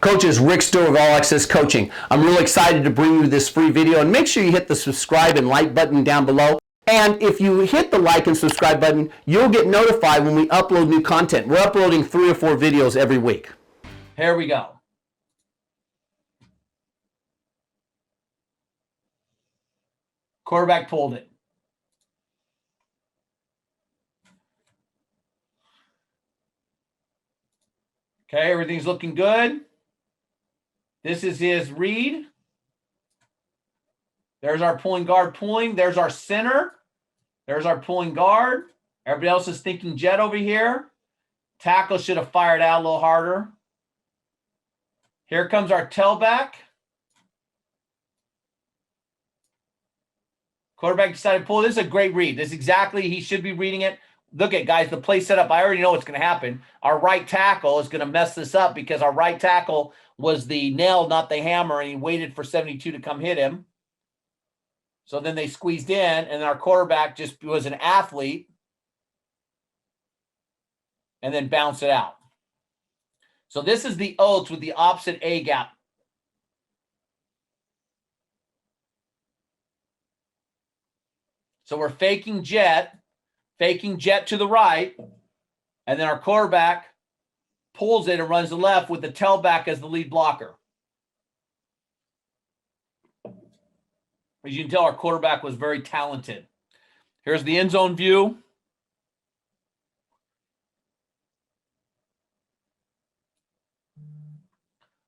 Coaches, Rick Stewart of All Access Coaching. I'm really excited to bring you this free video, and make sure you hit the subscribe and like button down below. And if you hit the like and subscribe button, you'll get notified when we upload new content. We're uploading 3 or 4 videos every week. Here we go. Quarterback pulled it. Okay, everything's looking good. This is his read. There's our pulling guard pulling. There's our center. There's our pulling guard. Everybody else is thinking jet over here. Tackle should have fired out a little harder. Here comes our tailback. Quarterback decided to pull. This is a great read. This is exactly, he should be reading it. Look at, guys, the play set up. I already know what's going to happen. Our right tackle is going to mess this up because our right tackle was the nail, not the hammer, and he waited for 72 to come hit him. So then they squeezed in, and our quarterback just was an athlete and then bounced it out. So this is the oats with the opposite A gap. So we're faking jet to the right, and then our quarterback pulls it and runs to the left with the tailback as the lead blocker. As you can tell, our quarterback was very talented. Here's the end zone view.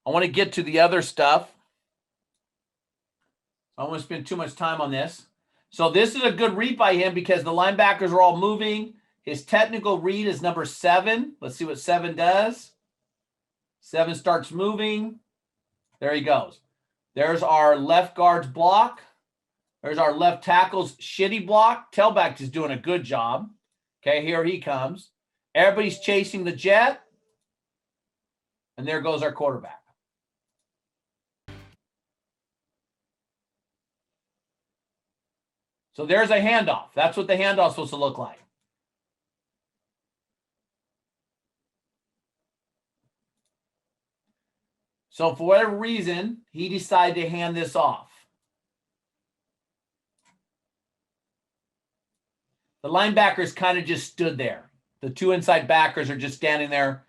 I want to get to the other stuff. I don't want to spend too much time on this. So this is a good read by him because the linebackers are all moving. His technical read is number 7. Let's see what 7 does. 7 starts moving. There he goes. There's our left guard's block. There's our left tackle's shitty block. Tailback is doing a good job. Okay, here he comes. Everybody's chasing the jet. And there goes our quarterback. So there's a handoff. That's what the handoff's supposed to look like. So for whatever reason, he decided to hand this off. The linebackers kind of just stood there. The 2 inside backers are just standing there.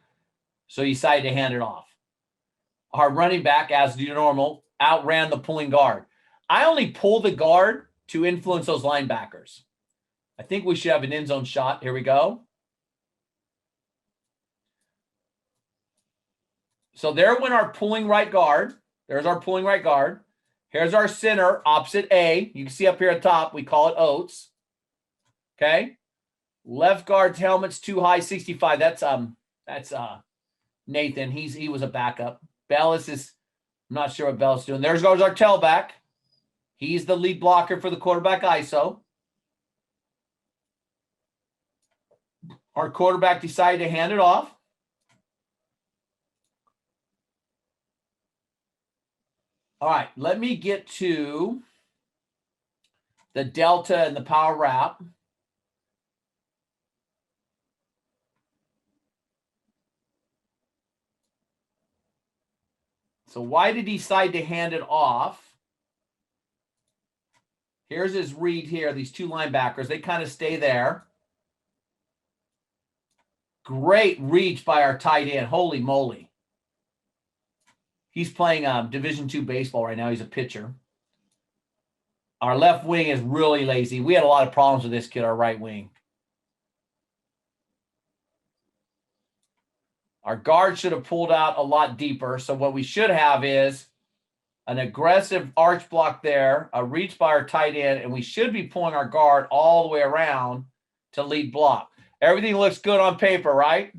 So he decided to hand it off. Our running back, as normal, outran the pulling guard. I only pull the guard to influence those linebackers. I think we should have an end zone shot. Here we go. So there went our pulling right guard. There's our pulling right guard. Here's our center, opposite A. You can see up here at the top, we call it oats. Okay. Left guard's helmet's too high, 65. That's Nathan. He was a backup. Bellis is, I'm not sure what Bellis is doing. There goes our tailback. He's the lead blocker for the quarterback ISO. Our quarterback decided to hand it off. All right, let me get to the delta and the power wrap. So why did he decide to hand it off? Here's his read here, these 2 linebackers. They kind of stay there. Great reach by our tight end. Holy moly. He's playing Division II baseball right now. He's a pitcher. Our left wing is really lazy. We had a lot of problems with this kid, our right wing. Our guard should have pulled out a lot deeper. So what we should have is an aggressive arch block there, a reach by our tight end, and we should be pulling our guard all the way around to lead block. Everything looks good on paper, right?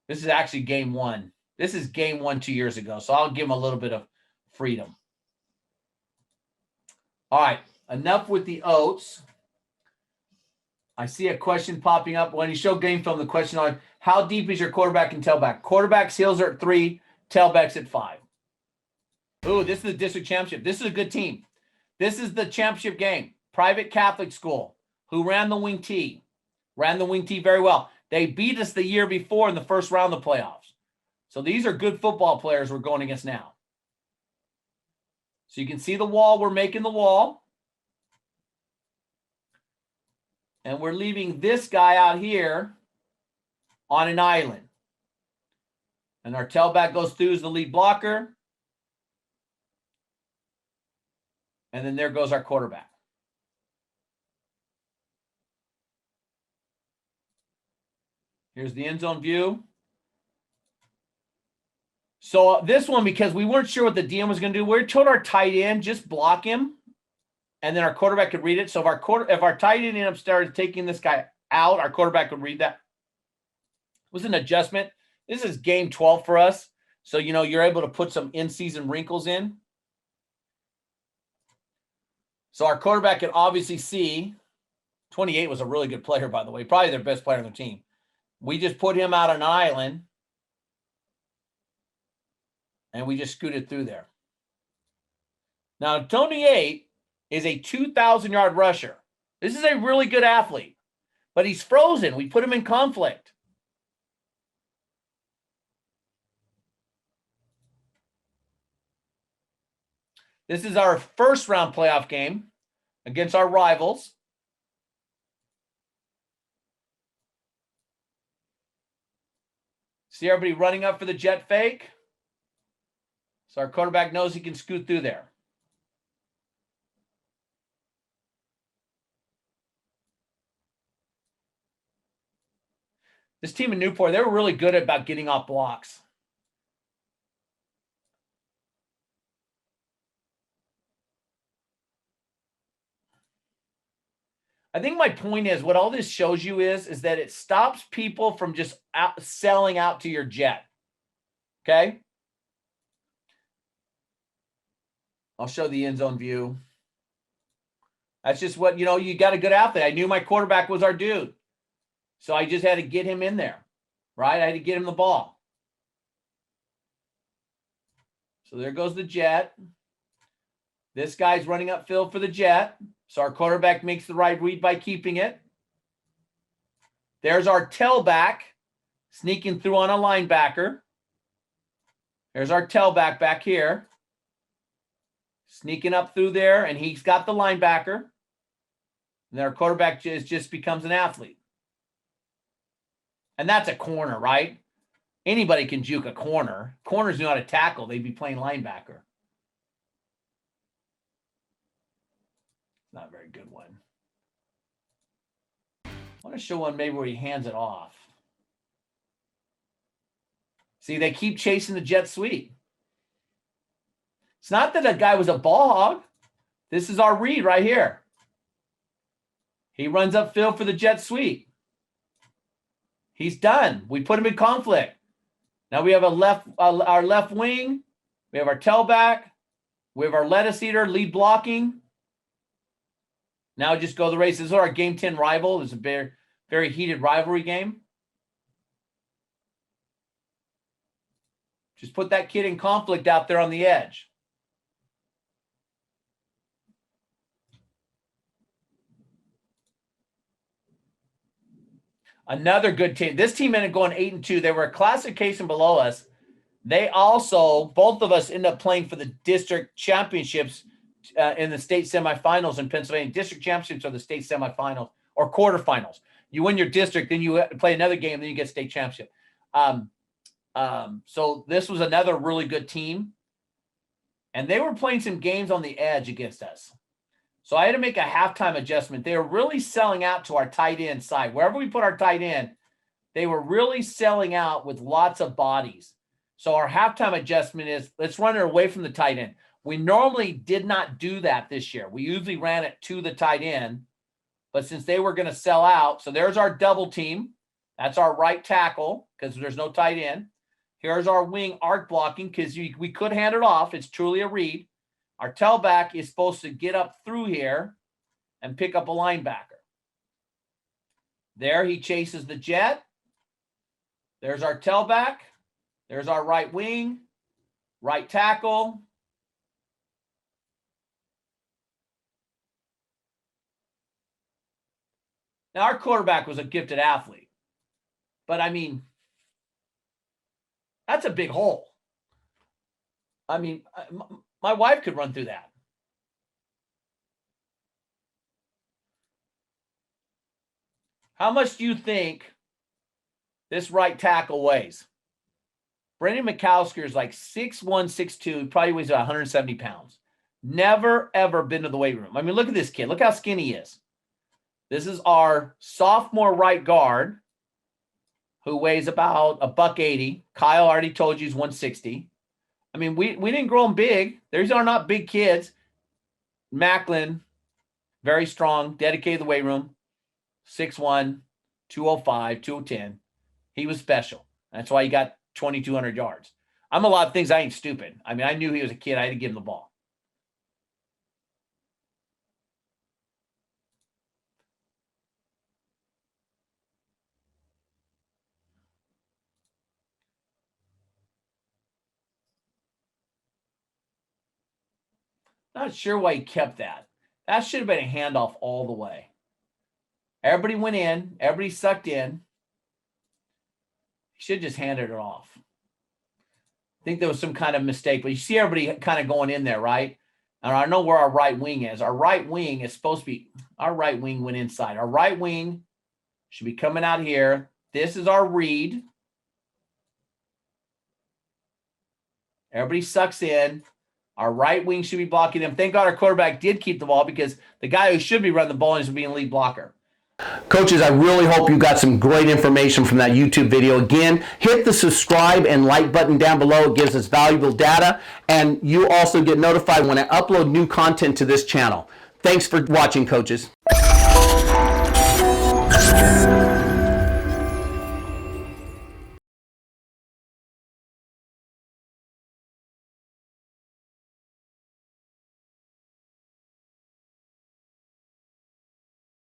This is actually game 1. This is game 1 2 years ago, so I'll give him a little bit of freedom. All right, enough with the oats. I see a question popping up. When you show game film, the question on how deep is your quarterback and tailback? Quarterback's heels are at 3, tailback's at 5. Ooh, this is the district championship. This is a good team. This is the championship game. Private Catholic school who ran the wing T. Ran the wing T very well. They beat us the year before in the first round of the playoffs. So these are good football players we're going against now. So you can see the wall. We're making the wall. And we're leaving this guy out here on an island. And our tailback goes through as the lead blocker. And then there goes our quarterback. Here's the end zone view. So this one, because we weren't sure what the DM was going to do, we told our tight end, just block him. And then our quarterback could read it. So if our tight end ended up started taking this guy out, our quarterback would read that. It was an adjustment. This is game 12 for us. So, you're able to put some in-season wrinkles in. So our quarterback can obviously see 28 was a really good player, by the way, probably their best player on the team. We just put him out on an island. And we just scooted through there. Now, 28 is a 2,000-yard rusher. This is a really good athlete, but he's frozen. We put him in conflict. This is our first-round playoff game against our rivals. See everybody running up for the jet fake? So our quarterback knows he can scoot through there. This team in Newport, they were really good about getting off blocks. I think my point is what all this shows you is that it stops people from just selling out to your jet. Okay? I'll show the end zone view. That's just what, you got a good athlete. I knew my quarterback was our dude. So I just had to get him in there, right? I had to get him the ball. So there goes the jet. This guy's running upfield for the jet. So our quarterback makes the right read by keeping it. There's our tailback sneaking through on a linebacker. There's our tailback back here. Sneaking up through there, and he's got the linebacker. And our quarterback just becomes an athlete. And that's a corner, right? Anybody can juke a corner. Corners know how to tackle. They'd be playing linebacker. Not a very good one. I want to show one maybe where he hands it off. See, they keep chasing the jet sweep. It's not that a guy was a ball hog. This is our read right here. He runs upfield for the jet sweep. He's done. We put him in conflict. Now we have our left wing. We have our tailback. We have our lettuce eater lead blocking. Now just go the race. This is our game 10 rival. It's a very, very heated rivalry game. Just put that kid in conflict out there on the edge. Another good team. This team ended up going 8-2. They were a classification below us. They also, both of us ended up playing for the district championships in the state semifinals in Pennsylvania. District championships are the state semifinals or quarterfinals. You win your district, then you play another game, then you get state championship. So this was another really good team. And they were playing some games on the edge against us. So I had to make a halftime adjustment. They were really selling out to our tight end side. Wherever we put our tight end, they were really selling out with lots of bodies. So our halftime adjustment is, let's run it away from the tight end. We normally did not do that this year. We usually ran it to the tight end. But since they were going to sell out, so there's our double team. That's our right tackle because there's no tight end. Here's our wing arc blocking because we could hand it off. It's truly a read. Our tailback is supposed to get up through here and pick up a linebacker. There he chases the jet. There's our tailback. There's our right wing, right tackle. Now, our quarterback was a gifted athlete. But, I mean, That's a big hole. I mean, my wife could run through that. How much do you think this right tackle weighs? Brendan McAllister is like 6'1", 6'2". He probably weighs about 170 pounds. Never, ever been to the weight room. I mean, look at this kid. Look how skinny he is. This is our sophomore right guard who weighs about $180. Kyle already told you he's 160. I mean, we didn't grow them big. These are not big kids. Macklin, very strong, dedicated to the weight room. 6'1", 205, 210. He was special. That's why he got 2,200 yards. I'm a lot of things. I ain't stupid. I mean, I knew he was a kid. I had to give him the ball. Not sure why he kept that. That should have been a handoff all the way. Everybody went in. Everybody sucked in. He should have just handed it off. I think there was some kind of mistake, but you see everybody kind of going in there, right? And I know where our right wing is. Our right wing is supposed to be, our right wing went inside. Our right wing should be coming out here. This is our read. Everybody sucks in. Our right wing should be blocking him. Thank God our quarterback did keep the ball because the guy who should be running the ball is being lead blocker. Coaches, I really hope you got some great information from that YouTube video. Again, hit the subscribe and like button down below. It gives us valuable data. And you also get notified when I upload new content to this channel. Thanks for watching, coaches.